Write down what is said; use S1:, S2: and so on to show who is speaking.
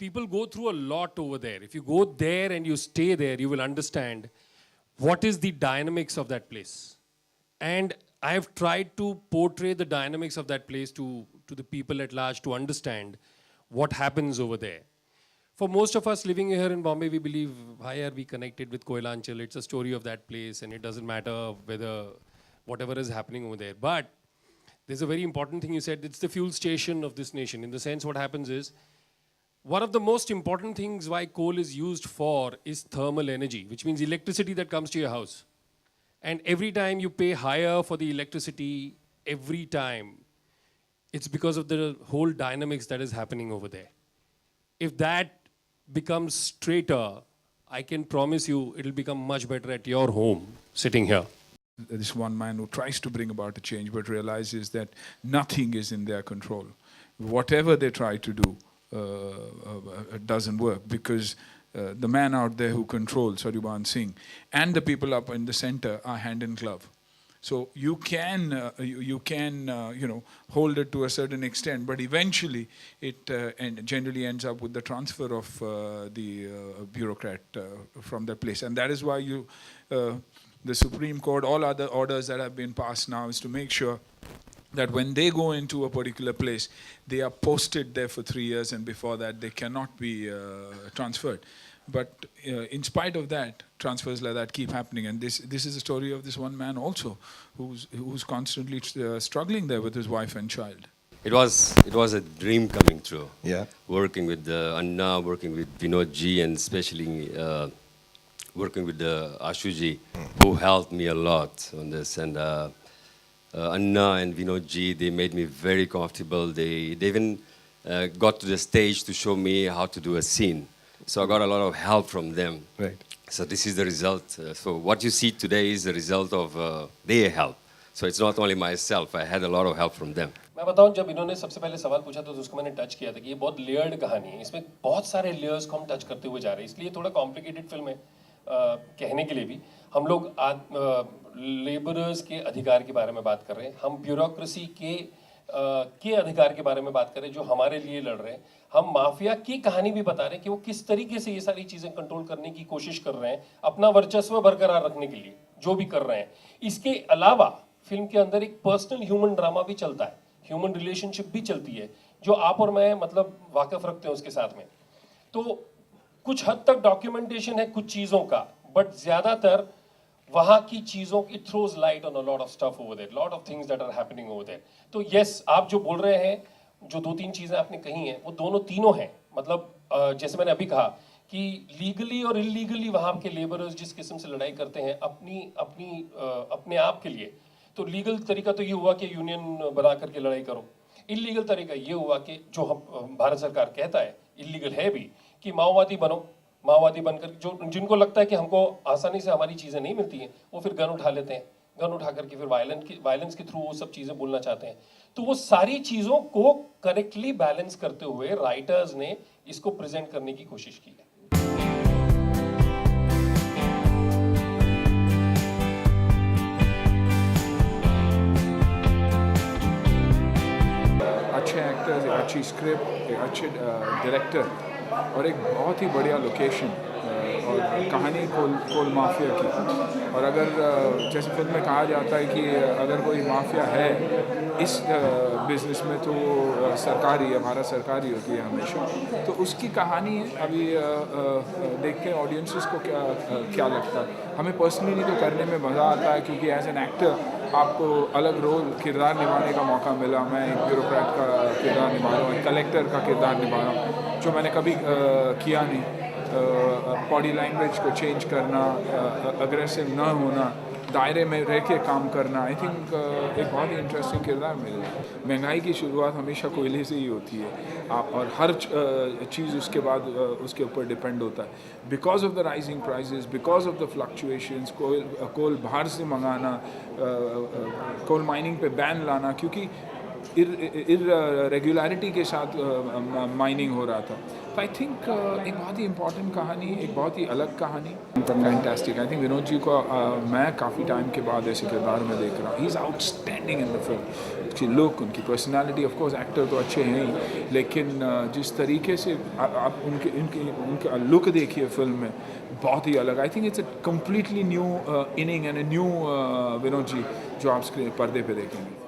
S1: people go through a lot over there. If you go there and you stay there, you will understand what is the dynamics of that place. And I have tried to portray the dynamics of that place to the people at large to understand what happens over there. For most of us living here in Bombay, we believe, why are we connected with Koilanchal? It's a story of that place, and it doesn't matter whether whatever is happening over there. But there's a very important thing you said. It's the fuel station of this nation. In the sense, what happens is, one of the most important things why coal is used for is thermal energy, which means electricity that comes to your house. And every time you pay higher for the electricity, every time, it's because of the whole dynamics that is happening over there. If that becomes straighter, I can promise you it'll become much better at your home, sitting here.
S2: This one man who tries to bring about a change but realizes that nothing is in their control. Whatever they try to do doesn't work, because the man out there who controls, Sarjuban Singh, and the people up in the center are hand in glove. So you can hold it to a certain extent, but eventually it and generally ends up with the transfer of the bureaucrat from that place. And that is why the Supreme Court, all other orders that have been passed now, is to make sure that when they go into a particular place, they are posted there for 3 years, and before that they cannot be transferred. But in spite of that, transfers like that keep happening, and this is the story of this one man also, who's constantly struggling there with his wife and child.
S3: It was a dream coming true.
S4: Yeah.
S3: Working with Anna, working with Vinod ji, and especially working with Ashu ji, who helped me a lot on this. And Anna and Vinod ji, they made me very comfortable. They even got to the stage to show me how to do a scene. So I got a lot of help from them.
S4: Right.
S3: So this is the result. So what you see today is the result of their help. So it's not only myself. I had a lot of help from them.
S1: मैं बताऊं, जब इन्होंने सबसे पहले सवाल पूछा तो उसको मैंने टच किया था कि ये बहुत लेयर्ड कहानी है. इसमें बहुत सारे लेयर्स को हम टच करते हुए जा रहे हैं. इसलिए थोड़ा कॉम्प्लिकेटेड फिल्म है कहने के लिए भी. हम लोग लेबरर्स के अधिकार के बारे में बात कर रहे हैं. हम ब्यूरोक्रेसी के अधिकार के बारे में बात करें जो हमारे लिए लड़ रहे हैं. हम माफिया की कहानी भी बता रहे हैं कि वो किस तरीके से ये सारी चीजें कंट्रोल करने की कोशिश कर रहे हैं, अपना वर्चस्व बरकरार रखने के लिए जो भी कर रहे हैं. इसके अलावा फिल्म के अंदर एक पर्सनल ह्यूमन ड्रामा भी चलता है, ह्यूमन रिलेशनशिप भी चलती है, जो आप और मैं मतलब वाकिफ रखते हैं उसके साथ में. तो कुछ हद तक डॉक्यूमेंटेशन है कुछ चीजों का, बट ज्यादातर वहां की चीजों की throws light on a lot of stuff over there, lot of things that are happening over there. तो यस, आप जो बोल रहे हैं, जो 2-3 चीजें आपने कही हैं, वो दोनों तीनों हैं. मतलब जैसे मैंने अभी कहा कि लीगली और इलीगली वहां के लेबरर्स जिस किस्म से लड़ाई करते हैं अपने आप के लिए, तो लीगल तरीका तो ये हुआ कि यूनियन बना करके लड़ाई करो. इलीगल तरीका ये हुआ कि जो हम भारत सरकार कहता है इलीगल है भी, कि माओवादी बनो. माओवादी बनकर जिनको लगता है कि हमको आसानी से हमारी चीज़ें नहीं मिलती हैं, वो फिर गन उठा लेते हैं. गन उठा करके फिर वायलेंस के थ्रू वो सब चीज़ें बोलना चाहते हैं. तो वो सारी चीज़ों को करेक्टली बैलेंस करते हुए राइटर्स ने इसको प्रेजेंट करने की कोशिश की है.
S2: अच्छे एक्टर्स, एक अच्छी स्क्रिप्ट, एक अच्छे डायरेक्टर और एक बहुत ही बढ़िया लोकेशन और कहानी कोल माफिया की. और अगर जैसे फिल्म में कहा जाता है कि अगर कोई माफिया है इस बिज़नेस में तो सरकारी है, भारत सरकारी होती है हमेशा. तो उसकी कहानी अभी देख के ऑडियंसेस को क्या लगता है. हमें पर्सनली तो करने में मज़ा आता है, क्योंकि एज एन एक्टर आपको अलग किरदार निभाने का मौका मिला. मैं एक ब्यूरोक्रेट का किरदार निभा रहा हूँ, एक कलेक्टर का किरदार निभा रहा हूँ, जो मैंने कभी किया नहीं. बॉडी लैंग्वेज को चेंज करना, अग्रेसिव न होना, दायरे में रह के काम करना, आई थिंक एक बहुत ही इंटरेस्टिंग किरदार मिला. महंगाई की शुरुआत हमेशा कोयले से ही होती है, आप और हर चीज़ उसके बाद उसके ऊपर डिपेंड होता है. Because of the rising prices, because of the fluctuations, coal बाहर से मंगाना, कोल माइनिंग पे बैन लाना, क्योंकि इरेगुलरिटी के साथ माइनिंग हो रहा था। तो आई थिंक एक बहुत ही इम्पॉर्टेंट कहानी, एक बहुत ही अलग कहानी, fantastic. I think Vinod ji को मैं काफ़ी टाइम के बाद ऐसे किरदार में देख रहा हूँ। He is outstanding in the film. उसकी लुक, उनकी पर्सनालिटी, ऑफ कोर्स एक्टर तो अच्छे हैं ही, लेकिन जिस तरीके से आप उनका लुक देखिए फिल्म में, बहुत ही अलग। I think it's a completely new inning and a new Vinod ji जो आप स्क्रीन पर्दे पे देखेंगे।